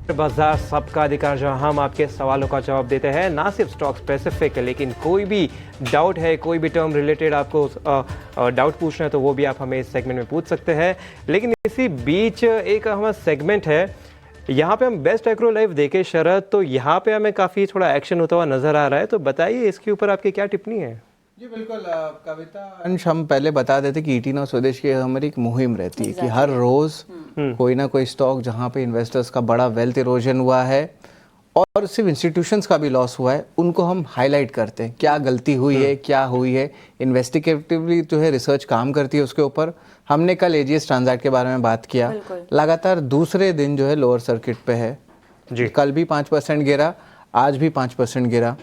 बाजार सबका अधिकार, जहां हम आपके सवालों का जवाब देते हैं, ना सिर्फ स्टॉक स्पेसिफिक, लेकिन कोई भी डाउट है, कोई भी टर्म रिलेटेड आपको डाउट पूछना है तो वो भी आप हमें इस सेगमेंट में पूछ सकते हैं। लेकिन इसी बीच एक हमारा सेगमेंट है, यहाँ पे हम बेस्ट एग्रो लाइफ देखे शरद, तो यहाँ पे हमें काफ़ी थोड़ा एक्शन होता हुआ नज़र आ रहा है, तो बताइए इसके ऊपर आपकी क्या टिप्पणी है। जी बिल्कुल कविता अंश, हम पहले बता देते कि ईटी नौ स्वदेश की हमारी एक मुहिम रहती है कि हर रोज कोई ना कोई स्टॉक जहाँ पे इन्वेस्टर्स का बड़ा वेल्थ इरोजन हुआ है और सिर्फ इंस्टीट्यूशंस का भी लॉस हुआ है, उनको हम हाईलाइट करते हैं क्या गलती हुई है, क्या हुई है। इन्वेस्टिगेटिवली जो है रिसर्च काम करती है उसके ऊपर। हमने कल एजीएस ट्रांजैक्ट के बारे में बात किया, लगातार दूसरे दिन जो है लोअर सर्किट पे है जी। कल भी 5% गिरा, आज भी 5% गिरा।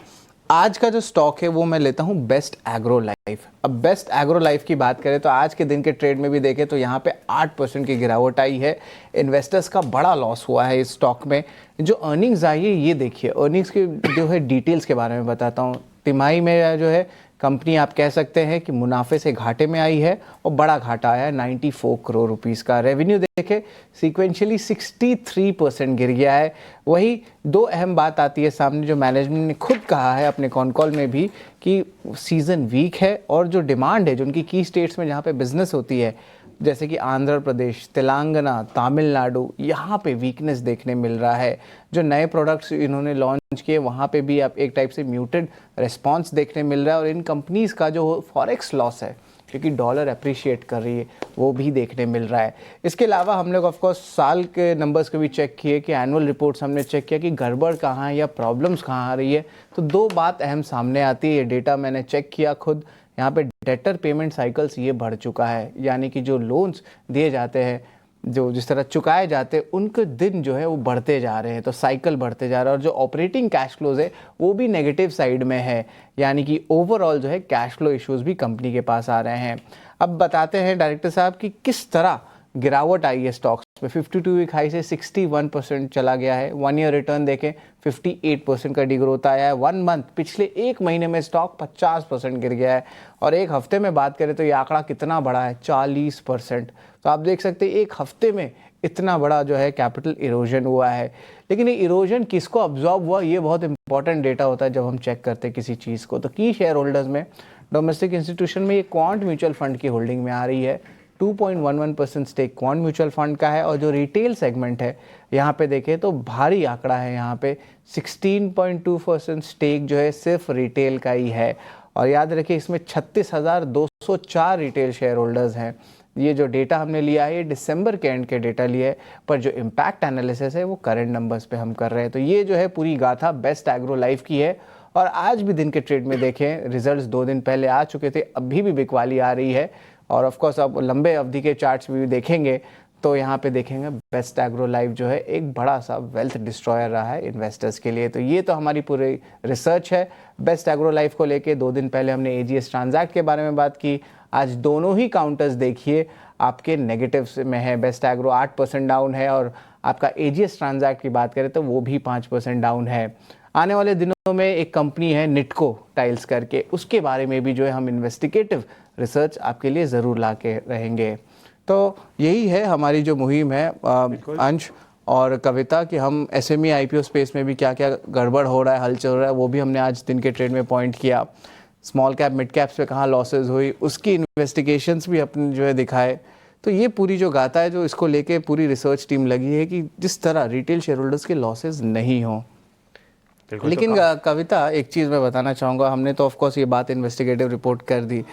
आज का जो स्टॉक है वो मैं लेता हूँ बेस्ट एग्रो लाइफ। अब बेस्ट एग्रो लाइफ की बात करें तो आज के दिन के ट्रेड में भी देखें तो यहाँ पे 8% की गिरावट आई है। इन्वेस्टर्स का बड़ा लॉस हुआ है इस स्टॉक में। जो अर्निंग्स आई है ये देखिए, अर्निंग्स के जो है डिटेल्स के बारे में बताता हूँ। तिमाही में जो है कंपनी आप कह सकते हैं कि मुनाफे से घाटे में आई है और बड़ा घाटा आया है 94 करोड़ रुपीस का। रेवेन्यू देखे सीक्वेंशियली 63% गिर गया है। वही दो अहम बात आती है सामने, जो मैनेजमेंट ने खुद कहा है अपने कॉन कॉल में भी कि सीज़न वीक है और जो डिमांड है, जो उनकी की स्टेट्स में जहाँ पे बिजनेस होती है जैसे कि आंध्र प्रदेश, तेलंगाना, तमिलनाडु, यहाँ पे वीकनेस देखने मिल रहा है। जो नए प्रोडक्ट्स इन्होंने लॉन्च किए वहाँ पे भी आप एक टाइप से म्यूटेड रिस्पांस देखने मिल रहा है। और इन कंपनीज़ का जो फॉरेक्स लॉस है क्योंकि डॉलर अप्रिशिएट कर रही है वो भी देखने मिल रहा है। इसके अलावा हम लोग ऑफकोर्स साल के नंबर्स को भी चेक किए कि एनुअल रिपोर्ट्स हमने चेक किया कि गड़बड़ कहाँ है या प्रॉब्लम्स कहाँ आ रही है। तो दो बात अहम सामने आती है। ये डेटा मैंने चेक किया खुद। यहाँ पे डेटर पेमेंट साइकिल्स ये बढ़ चुका है, यानी कि जो लोन्स दिए जाते हैं, जो जिस तरह चुकाए जाते हैं, उनके दिन जो है वो बढ़ते जा रहे हैं, तो साइकिल बढ़ते जा रहा है। और जो ऑपरेटिंग कैश फ्लोज है वो भी नेगेटिव साइड में है, यानी कि ओवरऑल जो है कैश फ्लो इश्यूज भी कंपनी के पास आ रहे हैं। अब बताते हैं डायरेक्टर साहब कि किस तरह गिरावट आई है स्टॉक्स में। 52 वीक हाई से 61% चला गया है। 1 ईयर रिटर्न देखें 58% का डिग्रोथ आया है। 1 मंथ पिछले एक महीने में स्टॉक 50% गिर गया है। और एक हफ्ते में बात करें तो ये आंकड़ा कितना बड़ा है, 40%। तो आप देख सकते हैं एक हफ्ते में इतना बड़ा जो है कैपिटल इरोजन हुआ है। लेकिन ये इरोजन किसको अब्जॉर्ब हुआ, ये बहुत इंपॉर्टेंट डेटा होता है जब हम चेक करते हैं किसी चीज़ को। तो की शेयर होल्डर्स में डोमेस्टिक इंस्टीट्यूशन में ये क्वांट म्यूचुअल फंड की होल्डिंग में आ रही है। 2.11% स्टेक क्वांट म्यूचुअल फंड का है। और जो रिटेल सेगमेंट है यहाँ पे देखें तो भारी आंकड़ा है, यहाँ पे 16.2% स्टेक जो है सिर्फ रिटेल का ही है। और याद रखिए इसमें 36,204 रिटेल शेयर होल्डर्स हैं। ये जो डेटा हमने लिया है ये दिसंबर के एंड के डेटा लिए है, पर जो इम्पैक्ट एनालिसिस है वो करंट नंबर्स पे हम कर रहे हैं। तो ये जो है पूरी गाथा बेस्ट एग्रो लाइफ की है। और आज भी दिन के ट्रेड में देखें, रिजल्ट्स 2 दिन पहले आ चुके थे, अभी भी बिकवाली आ रही है। और ऑफ कोर्स अब लंबे अवधि के चार्ट्स भी देखेंगे तो यहाँ पे देखेंगे बेस्ट एग्रो लाइफ जो है एक बड़ा सा वेल्थ डिस्ट्रॉयर रहा है इन्वेस्टर्स के लिए। तो ये तो हमारी पूरी रिसर्च है बेस्ट एग्रो लाइफ को लेके। 2 दिन पहले हमने एजीएस ट्रांजैक्ट के बारे में बात की। आज दोनों ही काउंटर्स देखिए आपके नेगेटिव में है। बेस्ट एग्रो 8% डाउन है और आपका एजीएस ट्रांजैक्ट की बात करें तो वो भी 5% डाउन है। आने वाले दिनों में एक कंपनी है निटको टाइल्स करके, उसके बारे में भी जो है हम इन्वेस्टिगेटिव रिसर्च आपके लिए ज़रूर ला के रहेंगे। तो यही है हमारी जो मुहिम है अंश और कविता कि हम एसएमई आईपीओ स्पेस में भी क्या क्या गड़बड़ हो रहा है, हल चल रहा है, वो भी हमने आज दिन के ट्रेड में पॉइंट किया। स्मॉल कैप मिड कैप्स पे कहाँ लॉसेज हुई उसकी इन्वेस्टिगेशंस भी अपने जो है दिखाए। तो ये पूरी जो गाथा है, जो इसको लेके पूरी रिसर्च टीम लगी है कि जिस तरह रिटेल शेयर होल्डर्स के लॉसेज नहीं हों। लेकिन कविता एक चीज़ मैं बताना चाहूँगा, हमने तो ऑफकोर्स ये बात इन्वेस्टिगेटिव रिपोर्ट कर दी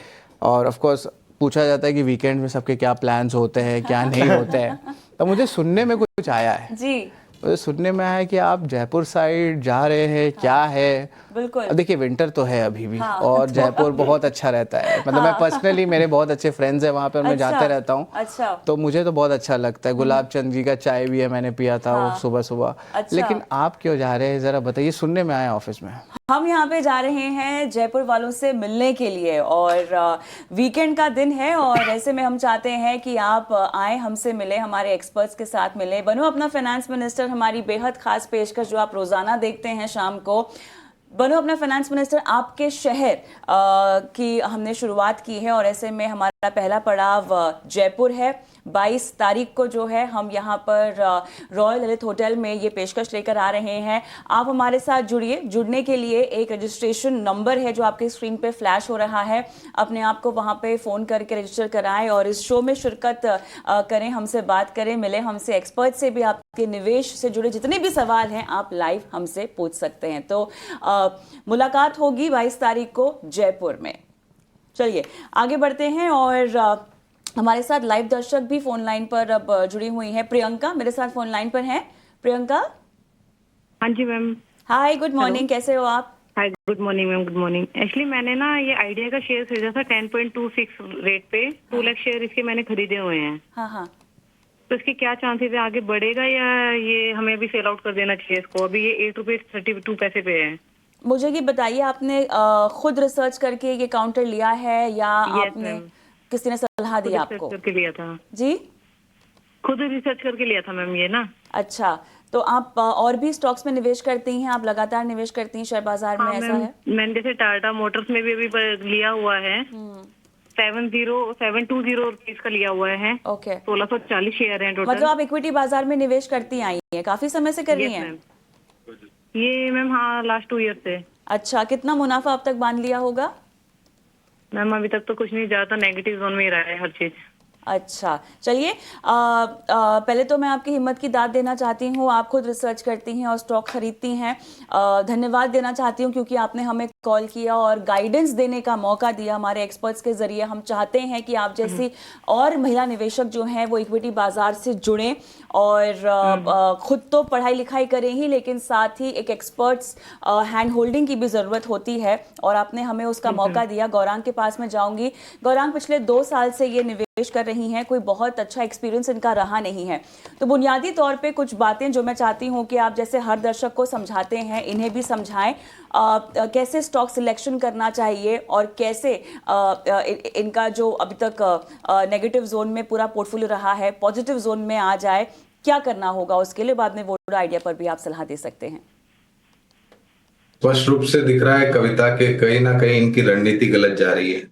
और ऑफकोर्स पूछा जाता है कि वीकेंड में सबके क्या प्लान्स होते हैं क्या नहीं होते हैं। तो मुझे सुनने में कुछ आया है जी, मुझे सुनने में आया है कि आप जयपुर साइड जा रहे हैं। हाँ, क्या है बिल्कुल। देखिए विंटर तो है अभी भी। हाँ, और जयपुर बहुत अच्छा रहता है। मतलब हाँ, मैं पर्सनली मेरे बहुत अच्छे फ्रेंड्स हैं वहाँ पे और मैं जाते रहता हूँ। अच्छा, तो मुझे तो बहुत अच्छा लगता है। गुलाब चंद जी का चाय भी है, मैंने पिया था वो सुबह सुबह। अच्छा। लेकिन आप क्यों जा रहे हैं जरा बताइए, सुनने में आया ऑफिस में। हम यहाँ पे जा रहे हैं जयपुर वालों से मिलने के लिए और वीकेंड का दिन है और ऐसे में हम चाहते हैं कि आप आए, हमसे मिले, हमारे एक्सपर्ट्स के साथ मिले। बनो अपना फाइनेंस मिनिस्टर हमारी बेहद खास पेशकश जो आप रोजाना देखते हैं शाम को। बनो अपना फाइनेंस मिनिस्टर आपके शहर की हमने शुरुआत की है और ऐसे में हमारा पहला पड़ाव जयपुर है। 22 तारीख को जो है हम यहाँ पर रॉयल ललित होटल में ये पेशकश लेकर आ रहे हैं। आप हमारे साथ जुड़िए। जुड़ने के लिए एक रजिस्ट्रेशन नंबर है जो आपके स्क्रीन पे फ्लैश हो रहा है, अपने आप को वहाँ पे फ़ोन करके रजिस्टर कराएं और इस शो में शिरकत करें, हमसे बात करें, मिले हमसे, एक्सपर्ट से भी आपके निवेश से जुड़े जितने भी सवाल हैं आप लाइव हमसे पूछ सकते हैं। तो मुलाकात होगी 22 तारीख को जयपुर में। चलिए आगे बढ़ते हैं और हमारे साथ लाइव दर्शक भी फोन लाइन पर अब जुड़ी हुई हैं। प्रियंका मेरे साथ फोन लाइन पर हैं। प्रियंका। हाँ जी मैम। हाय, गुड मॉर्निंग, कैसे हो आप? Hi, good morning ma'am, good morning. Actually मैंने ना ये आइडिया का शेयर खरीदा था 10.26 रेट पे। 2 लाख शेयर इसके मैंने खरीदे हुए हैं। हाँ हाँ। तो इसके क्या चांसेस है, आगे बढ़ेगा या ये हमें अभी सेल आउट कर देना चाहिए इसको? अभी ये 8 रुपये 32 पैसे पे है। मुझे ये बताइए, आपने खुद रिसर्च करके ये काउंटर लिया है या आपने किसी ने सलाह दी आपको? करके लिया था जी, खुद रिसर्च करके लिया था मैम ये ना। अच्छा, तो आप और भी स्टॉक्स में निवेश करती हैं? आप लगातार निवेश करती हैं शेयर बाजार में? हाँ, ऐसा है? मैंने जैसे टाटा मोटर्स में भी अभी लिया हुआ है। 720 रुपीज का लिया हुआ है। ओके, 1640 शेयर है टोटल। मतलब आप इक्विटी बाजार में निवेश करती आई हैं, काफी समय से कर रही हैं? ये मैम हाँ, लास्ट 2 ईयर से। अच्छा, कितना मुनाफा अब तक बांध लिया होगा? मैम अभी तक तो कुछ नहीं, ज्यादा नेगेटिव जोन में ही रहा है हर चीज। अच्छा, चलिए पहले तो मैं आपकी हिम्मत की दाद देना चाहती हूँ। आप खुद रिसर्च करती हैं और स्टॉक खरीदती हैं। धन्यवाद देना चाहती हूँ क्योंकि आपने हमें कॉल किया और गाइडेंस देने का मौका दिया हमारे एक्सपर्ट्स के जरिए। हम चाहते हैं कि आप जैसी और महिला निवेशक जो हैं वो इक्विटी बाजार से जुड़ें और खुद तो पढ़ाई लिखाई करें ही, लेकिन साथ ही एक एक्सपर्ट्स हैंड होल्डिंग की भी ज़रूरत होती है और आपने हमें उसका मौका दिया। गौरांग के पास में जाऊँगी। गौरांग पिछले 2 साल से ये निवेश कर रही हैं, कोई बहुत अच्छा एक्सपीरियंस इनका रहा नहीं है, तो बुनियादी तौर पे कुछ बातें जो मैं चाहती हूँ कि आप जैसे हर दर्शक को समझाते हैं इन्हें भी समझाएं। कैसे स्टॉक सिलेक्शन करना चाहिए और कैसे इनका जो अभी तक नेगेटिव जोन में पूरा पोर्टफोलियो रहा है पॉजिटिव जोन में आ जाए, क्या करना होगा उसके लिए। बाद में वोडा आइडिया पर भी आप सलाह दे सकते हैं। स्पष्ट रूप से दिख रहा है कविता के कहीं ना कहीं इनकी रणनीति गलत जा रही है।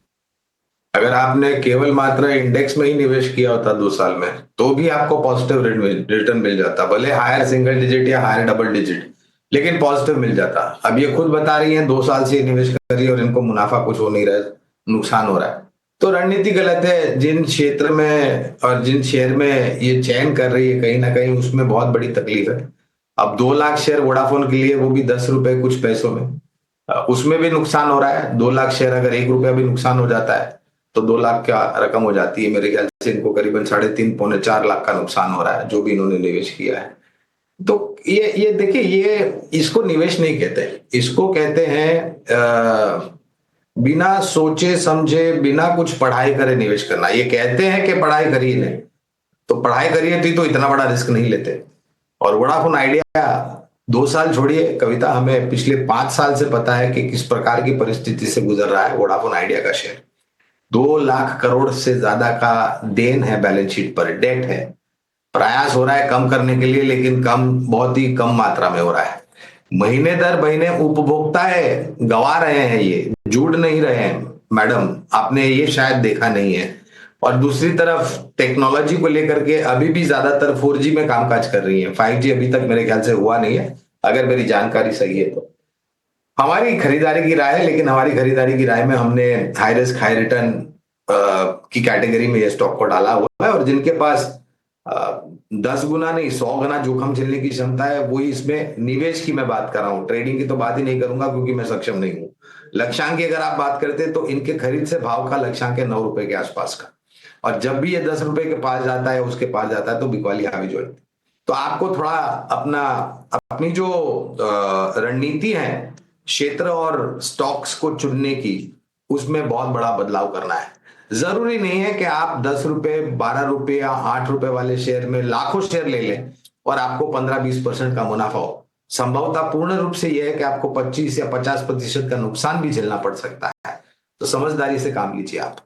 अगर आपने केवल मात्र इंडेक्स में ही निवेश किया होता 2 साल में तो भी आपको पॉजिटिव रिटर्न मिल जाता, भले हायर सिंगल डिजिट या हायर डबल डिजिट, लेकिन पॉजिटिव मिल जाता। अब ये खुद बता रही हैं 2 साल से निवेश कर रही है और इनको मुनाफा कुछ हो नहीं रहा है, नुकसान हो रहा है। तो रणनीति गलत है। जिन क्षेत्र में और जिन शेयर में ये चयन कर रही है कहीं ना कहीं उसमें बहुत बड़ी तकलीफ है। अब 2 लाख शेयर वोडाफोन के लिए, वो भी 10 रुपए कुछ पैसों में, उसमें भी नुकसान हो रहा है। 2 लाख शेयर अगर 1 रुपया भी नुकसान हो जाता है तो 2 लाख का रकम हो जाती है। मेरे ख्याल से इनको करीबन 3.5 पौने 4 लाख का नुकसान हो रहा है जो भी इन्होंने निवेश किया है। तो ये देखिए, ये इसको निवेश नहीं कहते, इसको कहते हैं बिना सोचे समझे, बिना कुछ पढ़ाई करे निवेश करना। ये कहते हैं कि पढ़ाई करिए, नहीं तो पढ़ाई करिए तो इतना बड़ा रिस्क नहीं लेते। और वोडाफोन आइडिया 2 साल छोड़िए कविता, हमें पिछले 5 साल से पता है कि किस प्रकार की परिस्थिति से गुजर रहा है वोडाफोन आइडिया का शेयर। 2 लाख करोड़ से ज्यादा का देन है बैलेंस शीट पर, डेट है। प्रयास हो रहा है कम करने के लिए, लेकिन बहुत ही कम मात्रा में हो रहा है। महीने दर महीने उपभोक्ता गवा रहे हैं, ये जुड़ नहीं रहे हैं मैडम, आपने ये शायद देखा नहीं है। और दूसरी तरफ टेक्नोलॉजी को लेकर के अभी भी ज्यादातर 4G में कामकाज कर रही है। 5G अभी तक मेरे ख्याल से हुआ नहीं है, अगर मेरी जानकारी सही है तो। हमारी खरीदारी की राय है, लेकिन हमारी खरीदारी की राय में हमने हाई रिस्क हाई रिटर्न की कैटेगरी में ये स्टॉक को डाला हुआ है। और जिनके पास 10 गुना नहीं 100 गुना जोखिम झेलने की क्षमता है, वही इसमें निवेश की मैं बात कर रहा हूँ। ट्रेडिंग की तो बात ही नहीं करूंगा क्योंकि मैं सक्षम नहीं हूँ। लक्ष्यांक की अगर आप बात करते हैं तो इनके खरीद से भाव का लक्ष्यांक है 9 रुपए के आसपास का, और जब भी ये 10 रुपए के पास जाता है, उसके पास जाता है तो बिकवाली हावी जो है। तो आपको थोड़ा अपनी जो रणनीति है क्षेत्र और स्टॉक्स को चुनने की, उसमें बहुत बड़ा बदलाव करना है। जरूरी नहीं है कि आप 10 रुपए 12 रुपए या 8 रुपए वाले शेयर में लाखों शेयर ले लें और आपको 15-20% का मुनाफा हो। संभवतः पूर्ण रूप से यह है कि आपको 25 या 50% का नुकसान भी झेलना पड़ सकता है। तो समझदारी से काम लीजिए आप।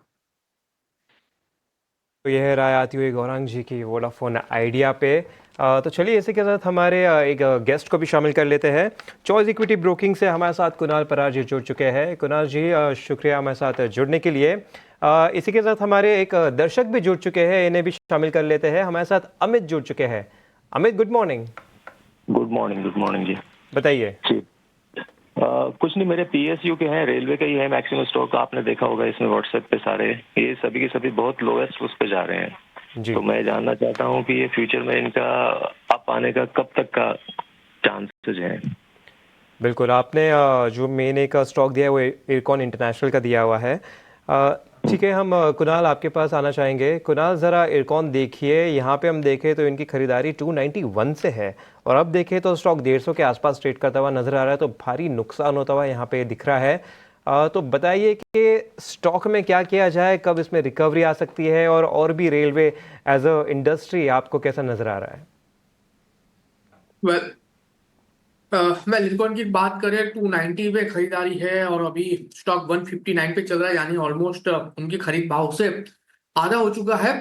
तो यह राय आती हुई गौरांग जी की वोडाफोन आइडिया पे। तो चलिए इसी के साथ हमारे एक गेस्ट को भी शामिल कर लेते हैं। चॉइस इक्विटी ब्रोकिंग से हमारे साथ कुणाल परार जी जुड़ चुके हैं। कुणाल जी शुक्रिया हमारे साथ जुड़ने के लिए। इसी के साथ हमारे एक दर्शक भी जुड़ चुके हैं, इन्हें भी शामिल कर लेते हैं। हमारे साथ अमित जुड़ चुके हैं। Amit, good morning. Good morning जी। बताइए। जी कुछ नहीं, मेरे पीएसयू के हैं, रेलवे का ही है मैक्सिमम स्टॉक, आपने देखा होगा इसमें व्हाट्सएप पे सारे, ये सभी के सभी बहुत लोएस्ट उस पे जा रहे हैं। जी। तो मैं जानना चाहता हूँ कि ये फ्यूचर में इनका अप आने का कब तक का चांसेस हैं? बिल्कुल, आपने जो मेन एक स्टॉक दिया है वो इरकॉन इंटरनेशनल का दिया हुआ है। ठीक है, हम कुणाल आपके पास आना चाहेंगे। कुणाल, ज़रा इरकॉन देखिए, यहाँ पे हम देखें तो इनकी खरीदारी 291 से है और अब देखें तो स्टॉक 150 के आसपास ट्रेड करता हुआ नज़र आ रहा है, तो भारी नुकसान होता हुआ यहाँ पे दिख रहा है। तो बताइए कि स्टॉक में क्या किया जाए, कब इसमें रिकवरी आ सकती है, और भी रेलवे एज अ इंडस्ट्री आपको कैसा नज़र आ रहा है? मैं लिंकॉन की बात करें 290 पे खरीदारी है और अभी स्टॉक 159 पे चल रहा है, यानी ऑलमोस्ट उनकी खरीद भाव से आधा हो चुका है।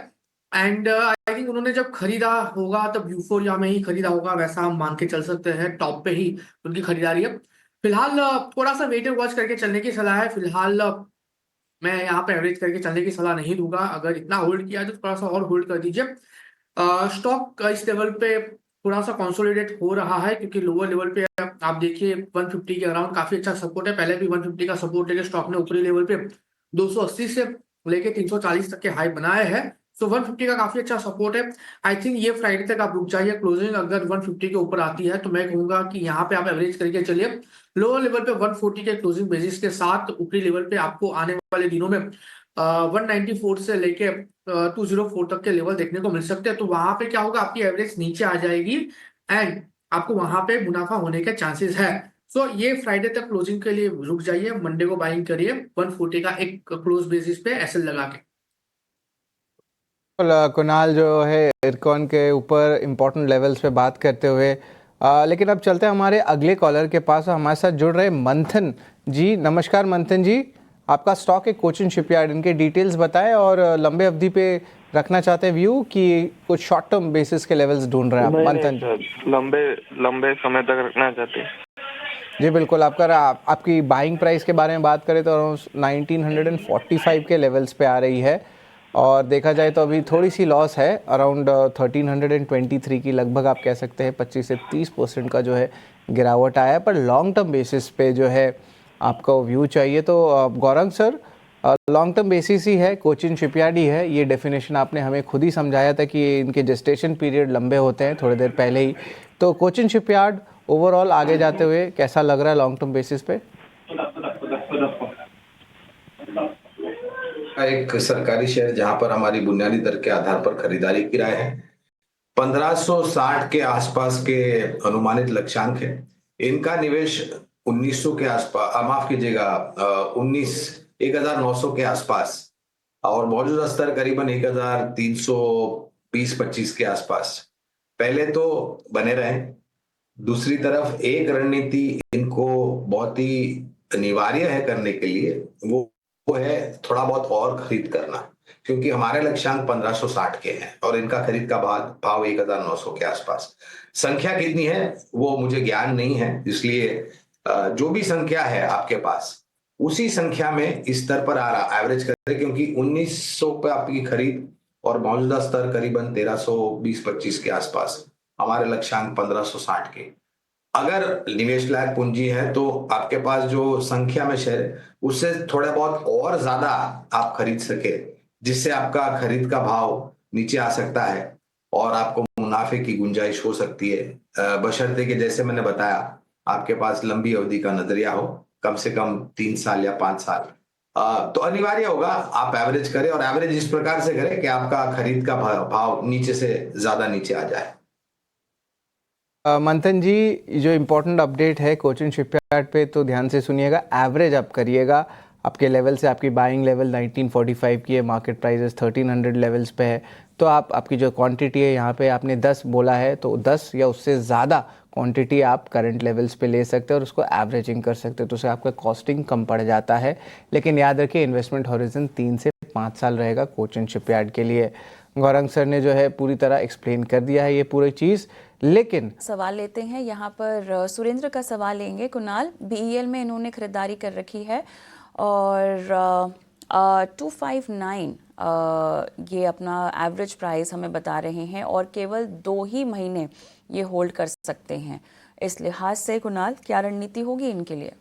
एंड आई थिंक उन्होंने जब खरीदा होगा तब यूफोरिया में ही खरीदा होगा, वैसा हम मान के चल सकते हैं। टॉप पे ही उनकी खरीदारी है। फिलहाल थोड़ा सा वेट एंड वॉच करके चलने की सलाह है। फिलहाल मैं यहाँ पे एवरेज करके चलने की सलाह नहीं दूंगा। अगर इतना होल्ड किया है तो थोड़ा सा और होल्ड कर दीजिए। स्टॉक इस लेवल पे थोड़ा सा कंसोलिडेट हो रहा है, क्योंकि लोअर लेवल पे आप देखिए 150 के अराउंड काफी अच्छा सपोर्ट है। पहले भी 150 का सपोर्ट लेके स्टॉक ने ऊपरी लेवल पे 280 से लेके 340 तक के हाई बनाए हैं। सो 150 का काफी अच्छा सपोर्ट है। आई थिंक ये फ्राइडे तक आप रुक जाइए। क्लोजिंग अगर 150 के ऊपर आती है तो मैं कहूंगा कि यहाँ पे आप एवरेज करके चलिए। लोअर लेवल पे 140 के क्लोजिंग बेसिस के साथ ऊपरी लेवल पे आपको आने वाले दिनों में 194 से लेके 204 तक के लेवल देखने को मिल सकते हैं। तो वहां पे क्या होगा, आपकी एवरेज नीचे आ जाएगी एंड आपको वहां पे मुनाफा होने के चांसेस है। सो ये फ्राइडे तक क्लोजिंग के लिए रुक जाइए, मंडे को बाइंग करिए 140 का एक क्लोज बेसिस पे एसएल लगा के। कुणाल जो है इरकॉन के ऊपर इम्पोर्टेंट लेवल्स पे बात करते हुए, लेकिन अब चलते हैं हमारे अगले कॉलर के पास। हमारे साथ जुड़ रहे मंथन जी। नमस्कार मंथन जी, आपका स्टॉक है कोचिन शिपयार्ड, इनके डिटेल्स बताएं और लंबे अवधि पे रखना चाहते हैं व्यू कि कुछ शॉर्ट टर्म बेसिस के लेवल्स ढूंढ रहे हैं आप? मंथन लंबे समय तक रखना चाहते हैं जी बिल्कुल। आपकी बाइंग प्राइस के बारे में बात करें तो 1945 के लेवल्स पे आ रही है और देखा जाए तो अभी थोड़ी सी लॉस है, अराउंड 1323 की लगभग आप कह सकते हैं 25 से 30% का जो है गिरावट आया है। पर लॉन्ग टर्म बेसिस पे जो है आपको व्यू चाहिए तो Gaurang sir, long term basis ही है, कोचिन शिपयार्ड ही है। ये डेफिनेशन आपने हमें खुद ही समझाया था कि इनके जेस्टेशन पीरियड लंबे होते हैं थोड़ी देर पहले ही। तो कोचिन शिपयार्ड ओवरऑल आगे जाते हुए कैसा लग रहा है लॉन्ग टर्म बेसिस पे? एक सरकारी शेयर जहां पर हमारी बुनियादी दर के आधार पर खरीदारी की राय है। 1560 के आसपास के अनुमानित लक्ष्यांक है। इनका निवेश 1900 के आसपास, माफ कीजिएगा 1900 के आसपास, और मौजूदा स्तर करीबन 1320-25 के आसपास पहले तो बने रहे। दूसरी तरफ एक रणनीति इनको बहुत ही अनिवार्य है करने के लिए, वो है थोड़ा बहुत और खरीद करना, क्योंकि हमारे लक्ष्यांक 1560 के हैं और इनका खरीद का भाव 1900 के आसपास। संख्या कितनी है वो मुझे ज्ञान नहीं है, इसलिए जो भी संख्या है आपके पास उसी संख्या में इस स्तर पर आ रहा एवरेज करें, क्योंकि 1900 पे आपकी खरीद और मौजूदा स्तर करीबन 1320-25 के आसपास, हमारे लक्ष्यांक 1560 के। अगर निवेश लायक पूंजी है तो आपके पास जो संख्या में शेयर है उससे थोड़ा बहुत और ज्यादा आप खरीद सके, जिससे आपका खरीद का भाव नीचे आ सकता है और आपको मुनाफे की गुंजाइश हो सकती है, बशर्ते कि जैसे मैंने बताया आपके पास लंबी अवधि का नजरिया हो, कम से कम 3 साल या 5 साल। तो अनिवार्य होगा आप एवरेज करें और एवरेज इस प्रकार से करें कि आपका खरीद का भाव नीचे से ज्यादा नीचे आ जाए। मंथन जी, जो इम्पोर्टेंट अपडेट है कोचिन शिपयार्ड पे तो ध्यान से सुनिएगा। एवरेज आप करिएगा, आपके लेवल से आपकी बाइंग लेवल 1945 की है, मार्केट प्राइस 1300 लेवल्स पे है। तो आपकी जो क्वांटिटी है यहाँ पे आपने 10 बोला है तो 10 या उससे ज़्यादा क्वांटिटी आप करंट लेवल्स पे ले सकते हैं और उसको एवरेजिंग कर सकते हैं, तो उससे आपका कॉस्टिंग कम पड़ जाता है। लेकिन याद रखिए इन्वेस्टमेंट हॉरिजन 3 से 5 साल रहेगा कोचिन शिपयार्ड के लिए। गौरंग सर ने जो है पूरी तरह एक्सप्लेन कर दिया है ये पूरी चीज़। लेकिन सवाल लेते हैं यहाँ पर, सुरेंद्र का सवाल लेंगे। कुणाल, बीईएल में इन्होंने खरीदारी कर रखी है और 259 ये अपना एवरेज प्राइस हमें बता रहे हैं और केवल 2 ही महीने ये होल्ड कर सकते हैं। इस लिहाज से कुणाल, क्या रणनीति होगी इनके लिए?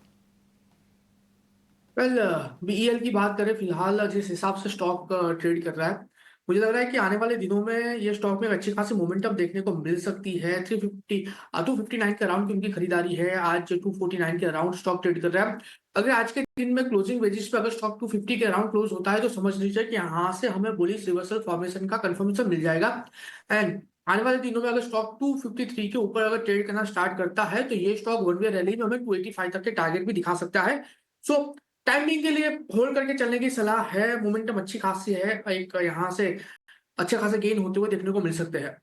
वेल, बीईएल की बात करें फिलहाल जिस हिसाब से स्टॉक ट्रेड कर रहा है, मुझे लग रहा है कि आने वाले दिनों में ये स्टॉक में अच्छी खासी मोमेंटम देखने को मिल सकती है। 259 के अराउंड की उनकी खरीदारी है। आज 249 के अराउंड स्टॉक ट्रेड कर रहा है। अगर आज के दिन में क्लोजिंग बेसिस पे अगर स्टॉक 250 के अराउंड क्लोज होता है तो समझ लीजिए कि यहाँ से हमें बुलिश रिवर्सल फॉर्मेशन का कंफर्मेशन मिल जाएगा। एंड आने वाले दिनों में अगर स्टॉक 253 के ऊपर अगर ट्रेड करना स्टार्ट करता है तो ये स्टॉक वन वे रैली में हमें 285 तक के टारगेट भी दिखा सकता है। सो टाइमिंग के लिए होल्ड करके चलने की सलाह है। मोमेंटम अच्छी खासी है, एक यहाँ से अच्छे खासे गेन होते हुए देखने को मिल सकते हैं।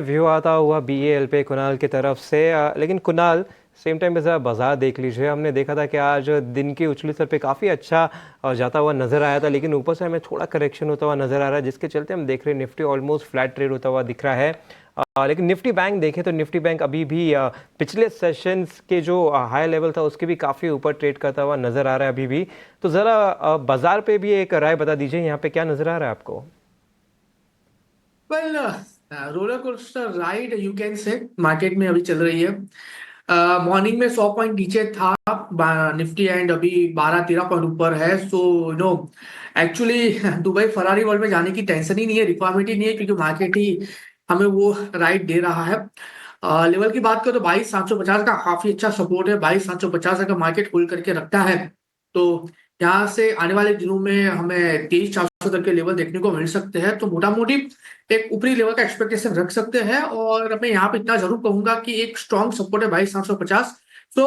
व्यू आता हुआ बीएल पे कुणाल की तरफ से। लेकिन कुणाल, सेम टाइम पे ज़रा बाजार देख लीजिए। हमने देखा था कि आज दिन की उछली स्तर पे काफ़ी अच्छा जाता हुआ नज़र आया था, लेकिन ऊपर से हमें थोड़ा करेक्शन होता हुआ नज़र आ रहा है, जिसके चलते हम देख रहे हैं निफ्टी ऑलमोस्ट फ्लैट ट्रेड होता हुआ दिख रहा है। लेकिन निफ्टी बैंक देखें तो निफ्टी बैंक अभी भी पिछले सेशंस के जो हाई लेवल था उसके भी काफ़ी ऊपर ट्रेड करता हुआ नज़र आ रहा है अभी भी। तो ज़रा बाजार पे भी एक राय बता दीजिए, यहाँ पे क्या नज़र आ रहा है आपको? Well, roller coaster ride you can say market में अभी चल रही है। मॉर्निंग में 100 पॉइंट नीचे था निफ्टी एंड अभी 12-13 पॉइंट ऊपर है। So actually Dubai Ferrari world में जाने की टेंशन ही नहीं है, रिक्वायरमेंट ही नहीं है, क्योंकि मार्केट ही हमें वो राइड दे रहा है। लेवल की बात करें तो 22,750 का काफी अच्छा सपोर्ट है। 22,750 अगर मार्केट होल्ड करके रखता है तो यहाँ से आने वाले दिनों में हमें 23,400 तक के लेवल देखने को मिल सकते हैं। तो मोटा मोटी एक ऊपरी लेवल का एक्सपेक्टेशन रख सकते हैं। और मैं यहाँ पे इतना जरूर कहूंगा कि एक स्ट्रॉन्ग सपोर्ट है 22,750। तो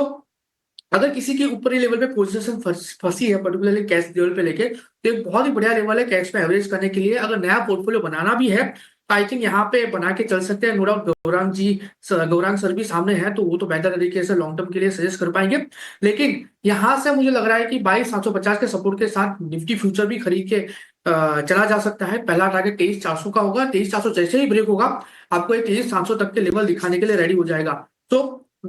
अगर किसी के ऊपरी लेवल पे पोजीशन फंसी है, पर्टिकुलरली कैश लेवल पे लेके, तो एक बहुत ही बढ़िया लेवल है कैश में एवरेज करने के लिए। अगर नया पोर्टफोलियो बनाना भी है तो आई थिंक यहाँ पे बना के चल सकते हैं। नो डाउट गौरांग सर भी सामने है, तो वो तो बेहतर तरीके से लॉन्ग टर्म के लिए सजेस्ट कर पाएंगे। लेकिन यहाँ से मुझे लग रहा है कि 22,750 के सपोर्ट के साथ निफ्टी फ्यूचर भी खरीद के चला जा सकता है। पहला टारगेट 23,400 का होगा। 23,400 जैसे ही ब्रेक होगा आपको 23,700 तक के लेवल दिखाने के लिए रेडी हो जाएगा। तो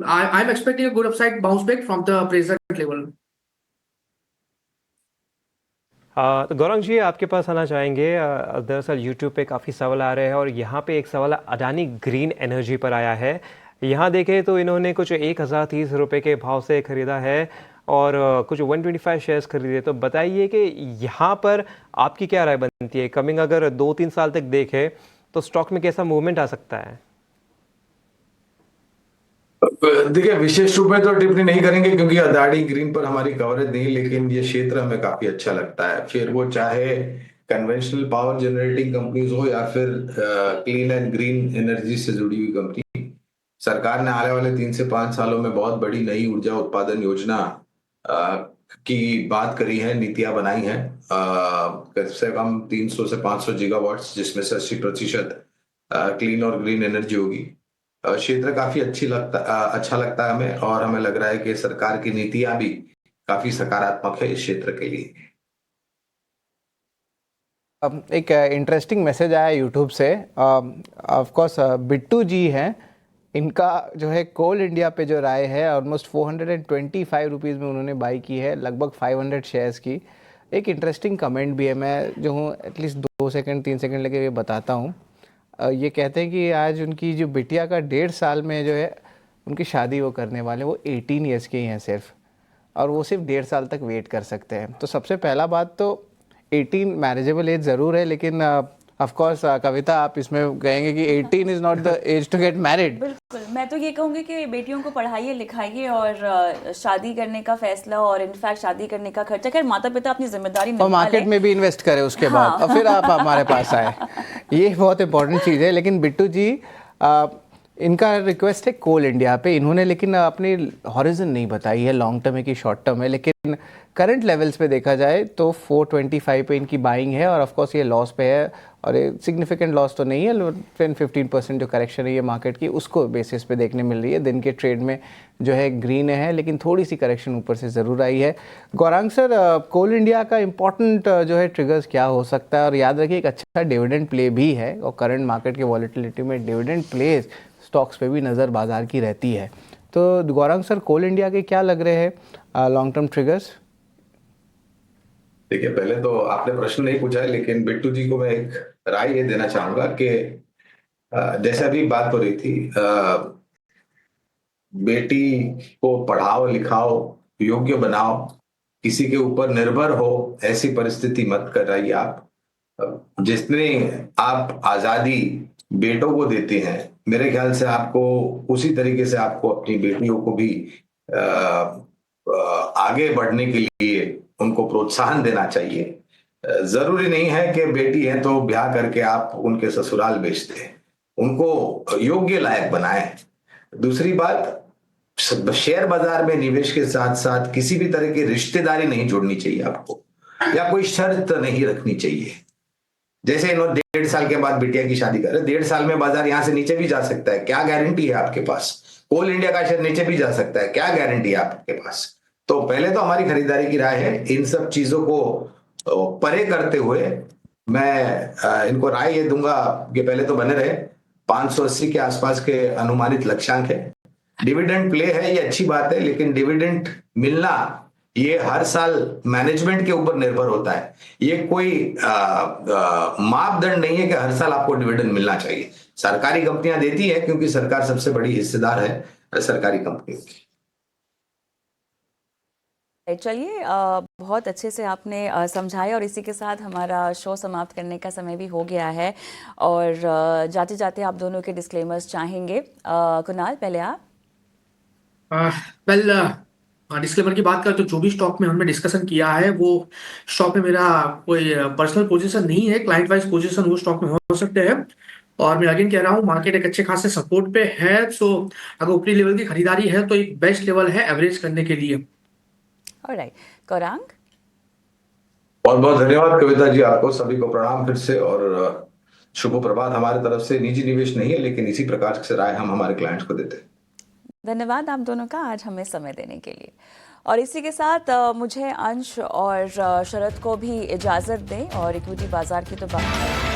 I am expecting a good upside bounce back from the present level. तो गौरंग जी, आपके पास आना चाहेंगे। दरअसल यूट्यूब पे काफ़ी सवाल आ रहे हैं और यहाँ पे एक सवाल अडानी ग्रीन एनर्जी पर आया है। यहाँ देखें तो इन्होंने कुछ 1,030 रुपये के भाव से ख़रीदा है और कुछ 125 शेयर्स खरीदे। तो बताइए कि यहाँ पर आपकी क्या राय बनती है? कमिंग अगर 2-3 साल तक देखें तो स्टॉक में कैसा मूवमेंट आ सकता है? देखिए, विशेष रूप में तो टिप्पणी नहीं करेंगे क्योंकि अडानी ग्रीन पर हमारी कवरेज नहीं, लेकिन ये क्षेत्र हमें काफी अच्छा लगता है। फिर वो चाहे कन्वेंशनल पावर जनरेटिंग कंपनीज हो या फिर क्लीन एंड ग्रीन एनर्जी से जुड़ी हुई कंपनी। सरकार ने आने वाले 3 से 5 सालों में बहुत बड़ी नई ऊर्जा उत्पादन योजना की बात करी है, नीतियां बनाई हैं। कम से कम 300 से 500 गीगावाट्स, जिसमें से 80% क्लीन और ग्रीन एनर्जी होगी। क्षेत्र काफी अच्छा लगता है हमें, और हमें लग रहा है कि सरकार की नीतियां भी काफी सकारात्मक है इस क्षेत्र के लिए। एक इंटरेस्टिंग मैसेज आया यूट्यूब से। ऑफ कोर्स बिट्टू जी हैं, इनका जो है कोल इंडिया पे जो राय है ऑलमोस्ट 425 रुपीज़ में उन्होंने बाई की है, लगभग 500 शेयर्स की। एक इंटरेस्टिंग कमेंट भी है, मैं जो हूँ एटलीस्ट 2 सेकंड 3 सेकंड लेके ये बताता हूँ। ये कहते हैं कि आज उनकी जो बिटिया का 1.5 साल में जो है उनकी शादी वो करने वाले, वो 18 ईयर्स के ही हैं सिर्फ, और वो सिर्फ 1.5 साल तक वेट कर सकते हैं। तो सबसे पहला बात तो 18 मैरिजेबल एज ज़रूर है, लेकिन ऑफ कोर्स कविता आप इसमें कहेंगे कि 18 is not the age to get married. बिल्कुल, मैं तो ये कहूँगी कि बेटियों को पढ़ाइए लिखाइए और शादी करने का फैसला और इनफैक्ट शादी करने का खर्चा, खैर माता पिता अपनी जिम्मेदारी और मार्केट में भी इन्वेस्ट करें उसके बाद, और फिर आप हमारे पास आए। ये बहुत इंपॉर्टेंट चीज़ है। लेकिन बिट्टू जी, इनका रिक्वेस्ट है कोल इंडिया पे। इन्होंने लेकिन अपनी हॉरिजन नहीं बताई है, लॉन्ग टर्म है कि शॉर्ट टर्म है, लेकिन करंट लेवल्स पे देखा जाए तो 425 पे इनकी बाइंग है। और ऑफ कोर्स ये लॉस पे है, और सिग्निफिकेंट लॉस तो नहीं है, 10-15% जो करेक्शन है ये मार्केट की उसको बेसिस पे देखने मिल रही है। दिन के ट्रेड में जो है ग्रीन है, लेकिन थोड़ी सी करेक्शन ऊपर से ज़रूर आई है। गौरांग सर, कोल इंडिया का इंपॉर्टेंट जो है ट्रिगर्स क्या हो सकता है? और याद रखिए एक अच्छा डिविडेंड प्ले भी है, और करंट मार्केट के वॉलेटिलिटी में डिविडेंड प्लेज स्टॉक्स पे भी नज़र बाजार की रहती है। तो गौरांग सर, कोल इंडिया के क्या लग रहे हैं लॉन्ग टर्म ट्रिगर्स? देखिए, पहले तो आपने प्रश्न नहीं पूछा है, लेकिन बिट्टू जी को मैं एक राय ये देना चाहूंगा कि जैसे अभी बात हो रही थी, बेटी को पढ़ाओ लिखाओ, योग्य बनाओ, किसी के ऊपर निर्भर हो ऐसी परिस्थिति मत कराइए आप। जितने आप आजादी बेटों को देते हैं, मेरे ख्याल से आपको उसी तरीके से आपको अपनी बेटियों को भी आगे बढ़ने के लिए उनको प्रोत्साहन देना चाहिए। जरूरी नहीं है कि बेटी है तो ब्याह करके आप उनके ससुराल भेज दें, उनको योग्य लायक बनाएं। दूसरी बात, शेयर बाजार में निवेश के साथ साथ किसी भी तरह की रिश्तेदारी नहीं जोड़नी चाहिए आपको, या कोई शर्त नहीं रखनी चाहिए। जैसे इन्होंने 1.5 साल के बाद बिटिया की शादी कर रहे, 1.5 साल में बाजार यहां से नीचे भी जा सकता है, क्या गारंटी है आपके पास? कोल इंडिया का शेयर नीचे भी जा सकता है, क्या गारंटी है आपके पास? तो पहले तो हमारी खरीदारी की राय है, इन सब चीजों को परे करते हुए मैं इनको राय ये दूंगा कि पहले तो बने रहे। 580 के आसपास के अनुमानित लक्ष्यांक है। डिविडेंड प्ले है, ये अच्छी बात है, लेकिन डिविडेंड मिलना ये हर साल मैनेजमेंट के ऊपर निर्भर होता है। ये कोई मापदंड नहीं है कि हर साल आपको डिविडेंड मिलना चाहिए। सरकारी कंपनियां देती है क्योंकि सरकार सबसे बड़ी हिस्सेदार है सरकारी कंपनियों की। चलिए, बहुत अच्छे से आपने समझाया और इसी के साथ हमारा शो समाप्त करने का समय भी हो गया है। और जाते जाते आप दोनों के डिस्क्लेमर्स चाहेंगे। कुणाल, पहले आप। वेल, डिस्क्लेमर की बात करें तो जो भी स्टॉक में हमने डिस्कशन किया है वो स्टॉक में मेरा कोई पर्सनल पोजीशन नहीं है, क्लाइंट वाइज पोजीशन वो स्टॉक में हो सकते हैं। और मैं अगेन कह रहा हूँ, मार्केट एक अच्छे खासे सपोर्ट पे है, सो अगर ऊपरी लेवल की खरीदारी है तो एक बेस्ट लेवल है एवरेज करने के लिए। ऑलराइट, गौरांग। बहुत बहुत धन्यवाद कविता जी, आपको सभी को प्रणाम फिर से, और शुभ प्रभात। हमारे तरफ से निजी निवेश नहीं है, लेकिन इसी प्रकार से राय हम हमारे क्लाइंट्स को देते हैं। धन्यवाद आप दोनों का आज हमें समय देने के लिए। और इसी के साथ मुझे, अंश और शरद को भी इजाज़त दें और इक्विटी बाजार की तो बात